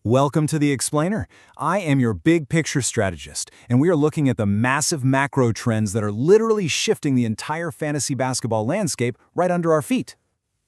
Welcome to The Explainer. I am your big picture strategist, and we are looking at the massive macro trends that are literally shifting the entire fantasy basketball landscape right under our feet.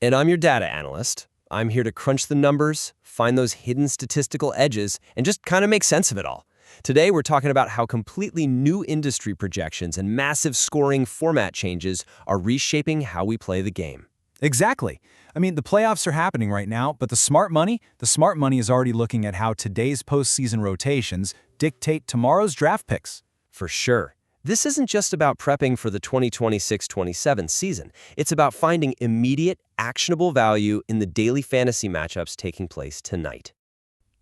And I'm your data analyst. I'm here to crunch the numbers, find those hidden statistical edges, and just kind of make sense of it all. Today, we're talking about how completely new industry projections and massive scoring format changes are reshaping how we play the game. Exactly. I mean, the playoffs are happening right now, but the smart money is already looking at how today's postseason rotations dictate tomorrow's draft picks. For sure. This isn't just about prepping for the 2026-27 season. It's about finding immediate, actionable value in the daily fantasy matchups taking place tonight.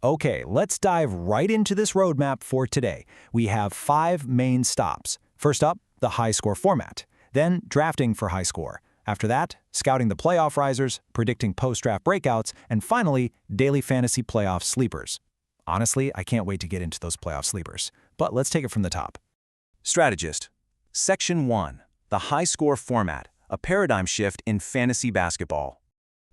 Okay, let's dive right into this roadmap for today. We have 5 main stops. First up, the high score format. Then, drafting for high score. After that, scouting the playoff risers, predicting post-draft breakouts, and finally, daily fantasy playoff sleepers. Honestly, I can't wait to get into those playoff sleepers. But let's take it from the top. Strategist. Section 1. The high score format, a paradigm shift in fantasy basketball.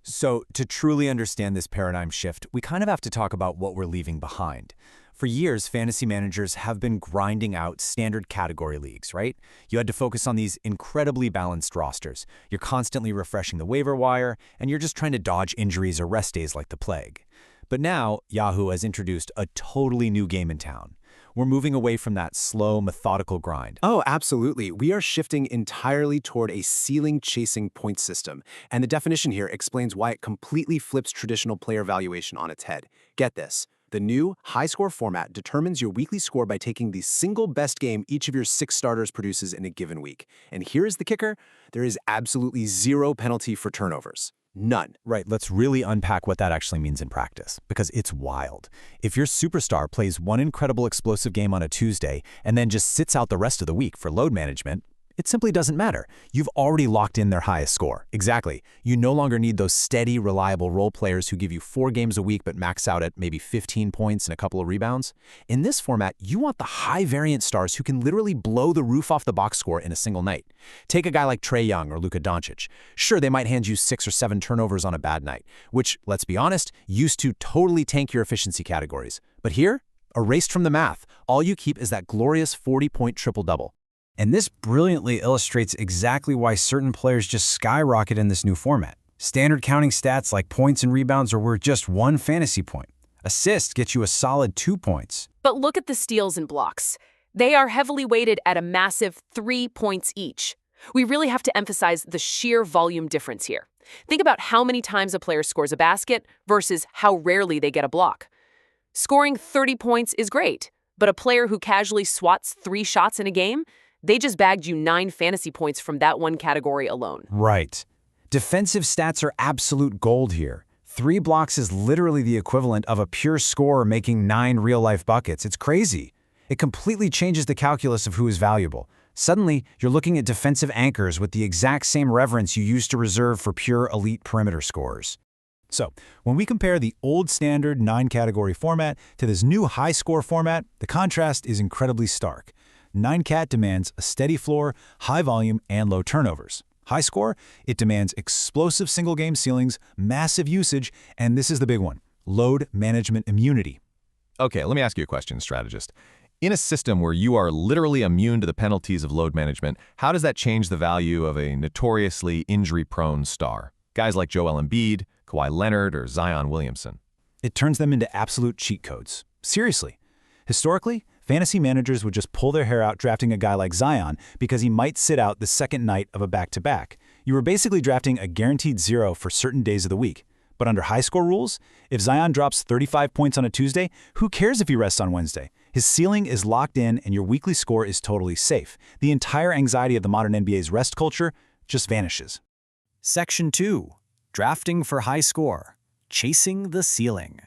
So, to truly understand this paradigm shift, we kind of have to talk about what we're leaving behind. For years, fantasy managers have been grinding out standard category leagues, right? You had to focus on these incredibly balanced rosters. You're constantly refreshing the waiver wire, and you're just trying to dodge injuries or rest days like the plague. But now, Yahoo has introduced a totally new game in town. We're moving away from that slow, methodical grind. Oh, absolutely. We are shifting entirely toward a ceiling-chasing point system, and the definition here explains why it completely flips traditional player valuation on its head. Get this. The new high-score format determines your weekly score by taking the single best game each of your 6 starters produces in a given week. And here is the kicker. There is absolutely zero penalty for turnovers. None. Right, let's really unpack what that actually means in practice, because it's wild. If your superstar plays one incredible explosive game on a Tuesday and then just sits out the rest of the week for load management, it simply doesn't matter. You've already locked in their highest score. Exactly. You no longer need those steady, reliable role players who give you 4 games a week but max out at maybe 15 points and a couple of rebounds. In this format, you want the high-variant stars who can literally blow the roof off the box score in a single night. Take a guy like Trae Young or Luka Doncic. Sure, they might hand you 6 or 7 turnovers on a bad night, which, let's be honest, used to totally tank your efficiency categories. But here, erased from the math, all you keep is that glorious 40-point triple-double. And this brilliantly illustrates exactly why certain players just skyrocket in this new format. Standard counting stats like points and rebounds are worth just 1 fantasy point. Assists get you a solid 2 points. But look at the steals and blocks. They are heavily weighted at a massive 3 points each. We really have to emphasize the sheer volume difference here. Think about how many times a player scores a basket versus how rarely they get a block. Scoring 30 points is great, but a player who casually swats 3 shots in a game, they just bagged you 9 fantasy points from that one category alone. Right. Defensive stats are absolute gold here. 3 blocks is literally the equivalent of a pure scorer making 9 real-life buckets. It's crazy. It completely changes the calculus of who is valuable. Suddenly, you're looking at defensive anchors with the exact same reverence you used to reserve for pure elite perimeter scorers. So, when we compare the old standard 9-category format to this new high-score format, the contrast is incredibly stark. 9-cat demands a steady floor, high volume, and low turnovers. High score, it demands explosive single-game ceilings, massive usage, and this is the big one, load management immunity. Okay, let me ask you a question, strategist. In a system where you are literally immune to the penalties of load management, how does that change the value of a notoriously injury-prone star? Guys like Joel Embiid, Kawhi Leonard, or Zion Williamson. It turns them into absolute cheat codes. Seriously. Historically, fantasy managers would just pull their hair out drafting a guy like Zion because he might sit out the second night of a back-to-back. You were basically drafting a guaranteed 0 for certain days of the week. But under high-score rules, if Zion drops 35 points on a Tuesday, who cares if he rests on Wednesday? His ceiling is locked in and your weekly score is totally safe. The entire anxiety of the modern NBA's rest culture just vanishes. Section 2. Drafting for high score. Chasing the ceiling.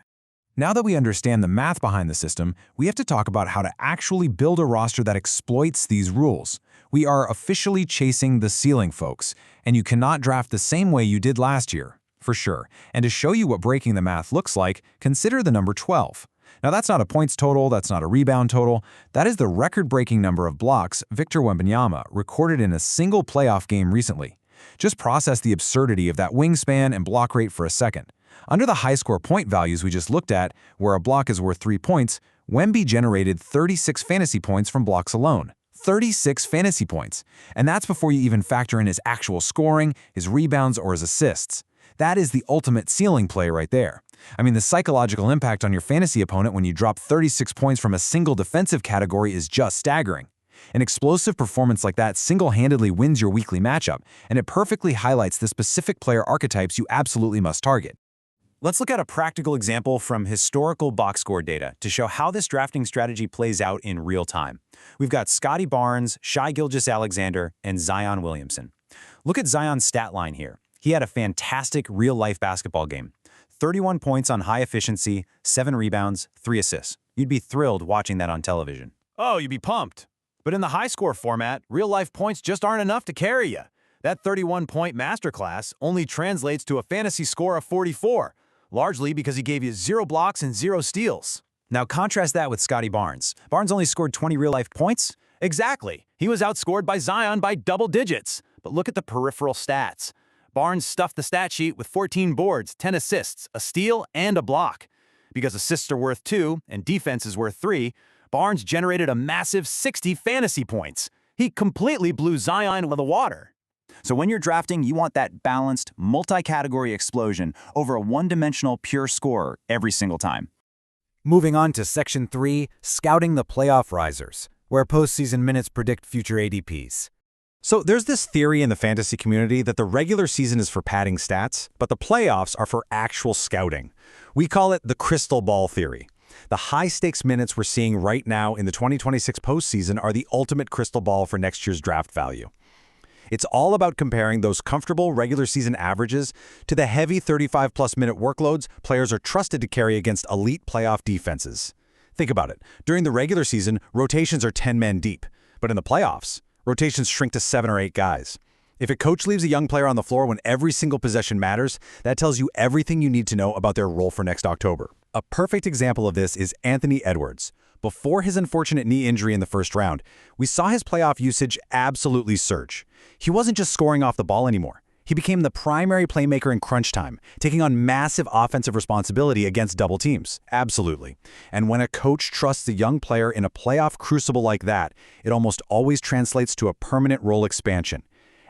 Now that we understand the math behind the system, we have to talk about how to actually build a roster that exploits these rules. We are officially chasing the ceiling, folks, and you cannot draft the same way you did last year, for sure. And to show you what breaking the math looks like, consider the number 12. Now that's not a points total, that's not a rebound total. That is the record-breaking number of blocks Victor Wembanyama recorded in a single playoff game recently. Just process the absurdity of that wingspan and block rate for a second. Under the high-score point values we just looked at, where a block is worth 3 points, Wemby generated 36 fantasy points from blocks alone. 36 fantasy points. And that's before you even factor in his actual scoring, his rebounds, or his assists. That is the ultimate ceiling play right there. I mean, the psychological impact on your fantasy opponent when you drop 36 points from a single defensive category is just staggering. An explosive performance like that single-handedly wins your weekly matchup, and it perfectly highlights the specific player archetypes you absolutely must target. Let's look at a practical example from historical box score data to show how this drafting strategy plays out in real time. We've got Scottie Barnes, Shai Gilgeous-Alexander, and Zion Williamson. Look at Zion's stat line here. He had a fantastic real-life basketball game. 31 points on high efficiency, 7 rebounds, 3 assists. You'd be thrilled watching that on television. Oh, you'd be pumped. But in the high-score format, real-life points just aren't enough to carry you. That 31-point masterclass only translates to a fantasy score of 44, largely because he gave you 0 blocks and 0 steals. Now contrast that with Scottie Barnes. Barnes only scored 20 real-life points? Exactly. He was outscored by Zion by double digits. But look at the peripheral stats. Barnes stuffed the stat sheet with 14 boards, 10 assists, a steal, and a block. Because assists are worth 2 and defense is worth 3, Barnes generated a massive 60 fantasy points. He completely blew Zion out of the water. So when you're drafting, you want that balanced, multi-category explosion over a one-dimensional pure scorer every single time. Moving on to Section 3, Scouting the Playoff Risers, where postseason minutes predict future ADPs. So there's this theory in the fantasy community that the regular season is for padding stats, but the playoffs are for actual scouting. We call it the crystal ball theory. The high-stakes minutes we're seeing right now in the 2026 postseason are the ultimate crystal ball for next year's draft value. It's all about comparing those comfortable regular season averages to the heavy 35-plus minute workloads players are trusted to carry against elite playoff defenses. Think about it. During the regular season, rotations are 10 men deep. But in the playoffs, rotations shrink to 7 or 8 guys. If a coach leaves a young player on the floor when every single possession matters, that tells you everything you need to know about their role for next October. A perfect example of this is Anthony Edwards. Before his unfortunate knee injury in the first round, we saw his playoff usage absolutely surge. He wasn't just scoring off the ball anymore. He became the primary playmaker in crunch time, taking on massive offensive responsibility against double teams. Absolutely. And when a coach trusts a young player in a playoff crucible like that, it almost always translates to a permanent role expansion.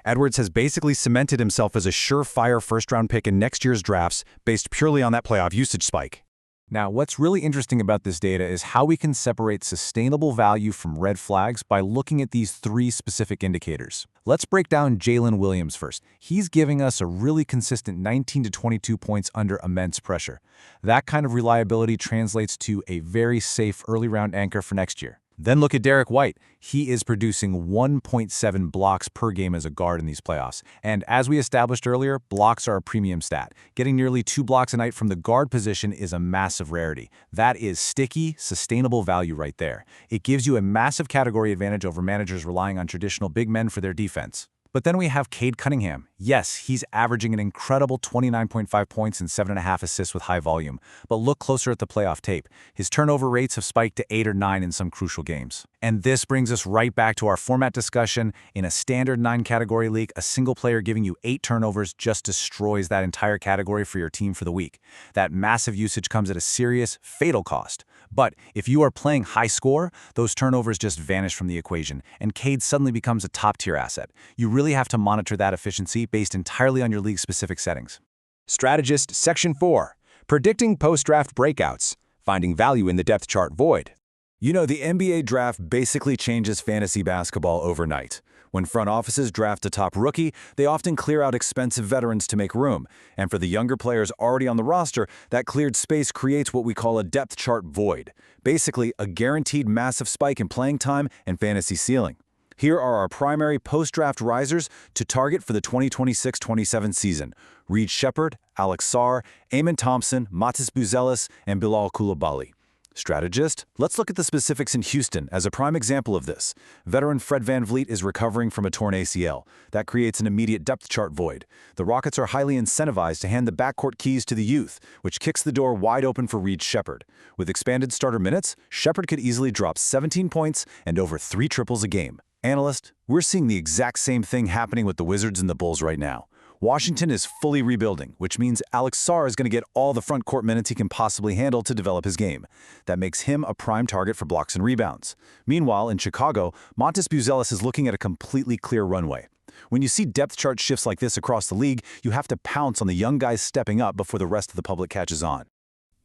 Edwards has basically cemented himself as a surefire first-round pick in next year's drafts based purely on that playoff usage spike. Now, what's really interesting about this data is how we can separate sustainable value from red flags by looking at these 3 specific indicators. Let's break down Jalen Williams first. He's giving us a really consistent 19 to 22 points under immense pressure. That kind of reliability translates to a very safe early round anchor for next year. Then look at Derek White. He is producing 1.7 blocks per game as a guard in these playoffs. And as we established earlier, blocks are a premium stat. Getting nearly 2 blocks a night from the guard position is a massive rarity. That is sticky, sustainable value right there. It gives you a massive category advantage over managers relying on traditional big men for their defense. But then we have Cade Cunningham. Yes, he's averaging an incredible 29.5 points and 7.5 assists with high volume. But look closer at the playoff tape. His turnover rates have spiked to 8 or 9 in some crucial games. And this brings us right back to our format discussion. In a standard 9-category league, a single player giving you 8 turnovers just destroys that entire category for your team for the week. That massive usage comes at a serious, fatal cost. But if you are playing high score, those turnovers just vanish from the equation, and Cade suddenly becomes a top-tier asset. You really have to monitor that efficiency based entirely on your league-specific settings. Strategist Section 4. Predicting post-draft breakouts. Finding value in the depth chart void. You know, the NBA draft basically changes fantasy basketball overnight. When front offices draft a top rookie, they often clear out expensive veterans to make room. And for the younger players already on the roster, that cleared space creates what we call a depth chart void. Basically, a guaranteed massive spike in playing time and fantasy ceiling. Here are our primary post-draft risers to target for the 2026-27 season. Reed Sheppard, Alex Sarr, Amen Thompson, Matis Buzelis, and Bilal Coulibaly. Strategist, let's look at the specifics in Houston as a prime example of this. Veteran Fred VanVleet is recovering from a torn ACL. That creates an immediate depth chart void. The Rockets are highly incentivized to hand the backcourt keys to the youth, which kicks the door wide open for Reed Sheppard. With expanded starter minutes, Sheppard could easily drop 17 points and over 3 triples a game. Analyst, we're seeing the exact same thing happening with the Wizards and the Bulls right now. Washington is fully rebuilding, which means Alex Sarr is going to get all the front court minutes he can possibly handle to develop his game. That makes him a prime target for blocks and rebounds. Meanwhile, in Chicago, Montes Buzelis is looking at a completely clear runway. When you see depth chart shifts like this across the league, you have to pounce on the young guys stepping up before the rest of the public catches on.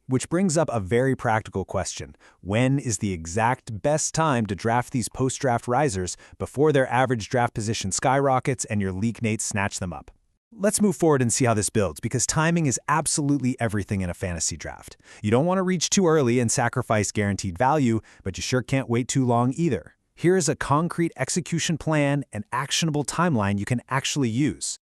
Which brings up a very practical question. When is the exact best time to draft these post-draft risers before their average draft position skyrockets and your league mates snatch them up? Let's move forward and see how this builds, because timing is absolutely everything in a fantasy draft. You don't want to reach too early and sacrifice guaranteed value, but you sure can't wait too long either. Here is a concrete execution plan and actionable timeline you can actually use.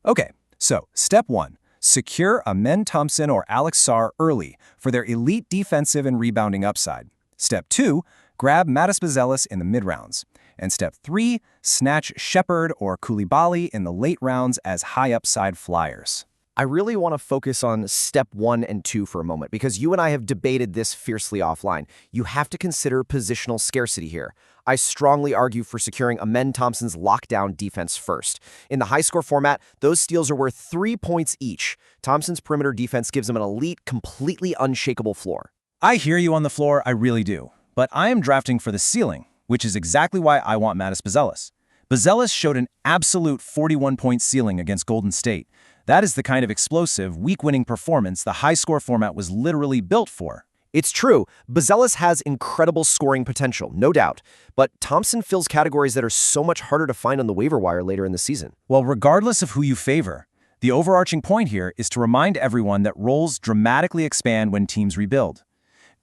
Okay, so step 1. Secure Amen Thompson or Alex Sarr early for their elite defensive and rebounding upside. Step 2. Grab Montes Buzelis in the mid-rounds. And step 3, snatch Shepard or Koulibaly in the late rounds as high-upside flyers. I really want to focus on step 1 and 2 for a moment, because you and I have debated this fiercely offline. You have to consider positional scarcity here. I strongly argue for securing Amen Thompson's lockdown defense first. In the high-score format, those steals are worth 3 points each. Thompson's perimeter defense gives him an elite, completely unshakable floor. I hear you on the floor, I really do. But I am drafting for the ceiling, which is exactly why I want Montes Buzelis. Buzelis showed an absolute 41-point ceiling against Golden State. That is the kind of explosive, week-winning performance the high-score format was literally built for. It's true, Buzelis has incredible scoring potential, no doubt, but Thompson fills categories that are so much harder to find on the waiver wire later in the season. Well, regardless of who you favor, the overarching point here is to remind everyone that roles dramatically expand when teams rebuild.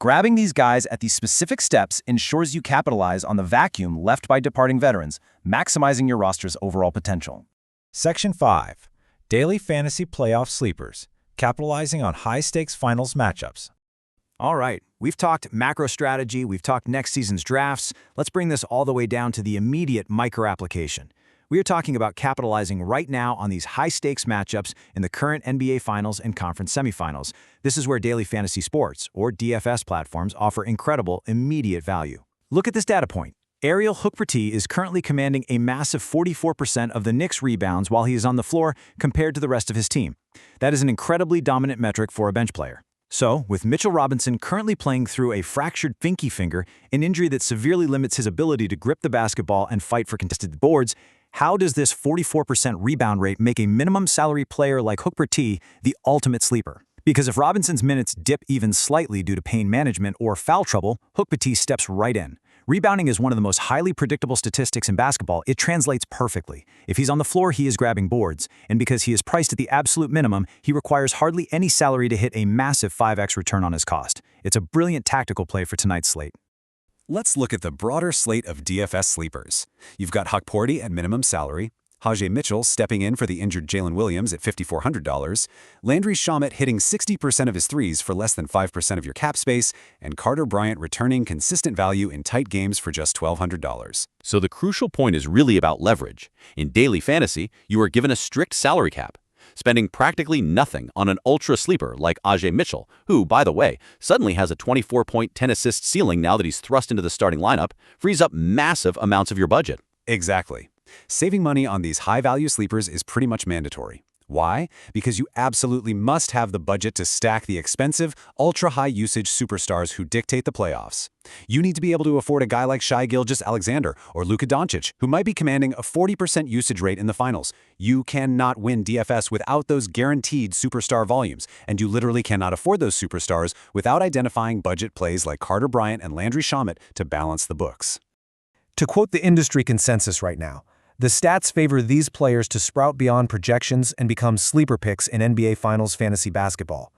Grabbing these guys at these specific steps ensures you capitalize on the vacuum left by departing veterans, maximizing your roster's overall potential. Section 5. Daily Fantasy Playoff Sleepers, capitalizing on high-stakes finals matchups. All right, we've talked macro strategy, we've talked next season's drafts. Let's bring this all the way down to the immediate micro application. We are talking about capitalizing right now on these high-stakes matchups in the current NBA Finals and Conference Semifinals. This is where Daily Fantasy Sports, or DFS platforms, offer incredible immediate value. Look at this data point. Ariel Hookvertee is currently commanding a massive 44% of the Knicks' rebounds while he is on the floor compared to the rest of his team. That is an incredibly dominant metric for a bench player. So, with Mitchell Robinson currently playing through a fractured pinky finger, an injury that severely limits his ability to grip the basketball and fight for contested boards, how does this 44% rebound rate make a minimum salary player like Hookvertee the ultimate sleeper? Because if Robinson's minutes dip even slightly due to pain management or foul trouble, Hookvertee steps right in. Rebounding is one of the most highly predictable statistics in basketball. It translates perfectly. If he's on the floor, he is grabbing boards. And because he is priced at the absolute minimum, he requires hardly any salary to hit a massive 5x return on his cost. It's a brilliant tactical play for tonight's slate. Let's look at the broader slate of DFS sleepers. You've got Hookvertee at minimum salary, Haji Mitchell stepping in for the injured Jalen Williams at $5,400, Landry Shamet hitting 60% of his threes for less than 5% of your cap space, and Carter Bryant returning consistent value in tight games for just $1,200. So the crucial point is really about leverage. In daily fantasy, you are given a strict salary cap. Spending practically nothing on an ultra sleeper like Ajay Mitchell, who, by the way, suddenly has a 24-point 10-assist ceiling now that he's thrust into the starting lineup, frees up massive amounts of your budget. Exactly. Saving money on these high-value sleepers is pretty much mandatory. Why? Because you absolutely must have the budget to stack the expensive, ultra-high-usage superstars who dictate the playoffs. You need to be able to afford a guy like Shai Gilgeous-Alexander or Luka Doncic, who might be commanding a 40% usage rate in the finals. You cannot win DFS without those guaranteed superstar volumes, and you literally cannot afford those superstars without identifying budget plays like Carter Bryant and Landry Shamet to balance the books. To quote the industry consensus right now, the stats favor these players to sprout beyond projections and become sleeper picks in NBA Finals fantasy basketball.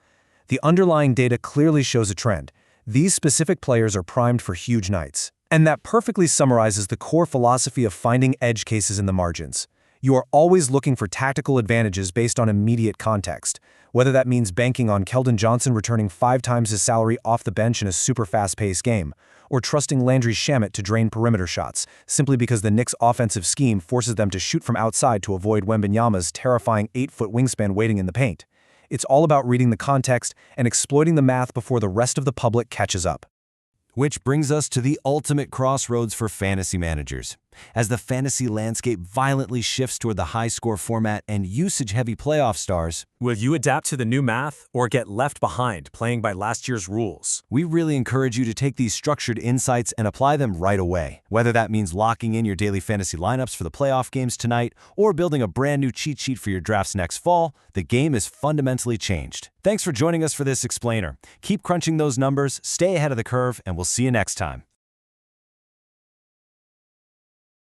The underlying data clearly shows a trend. These specific players are primed for huge nights. And that perfectly summarizes the core philosophy of finding edge cases in the margins. You are always looking for tactical advantages based on immediate context, whether that means banking on Keldon Johnson returning 5 times his salary off the bench in a super fast-paced game, or trusting Landry Shamet to drain perimeter shots, simply because the Knicks' offensive scheme forces them to shoot from outside to avoid Wembanyama's terrifying 8-foot wingspan waiting in the paint. It's all about reading the context and exploiting the math before the rest of the public catches up. Which brings us to the ultimate crossroads for fantasy managers. As the fantasy landscape violently shifts toward the high-score format and usage-heavy playoff stars, Will you adapt to the new math or get left behind playing by last year's rules? we really encourage you to take these structured insights and apply them right away. Whether that means locking in your daily fantasy lineups for the playoff games tonight or building a brand new cheat sheet for your drafts next fall, the game is fundamentally changed. Thanks for joining us for this explainer. Keep crunching those numbers, stay ahead of the curve, and we'll see you next time.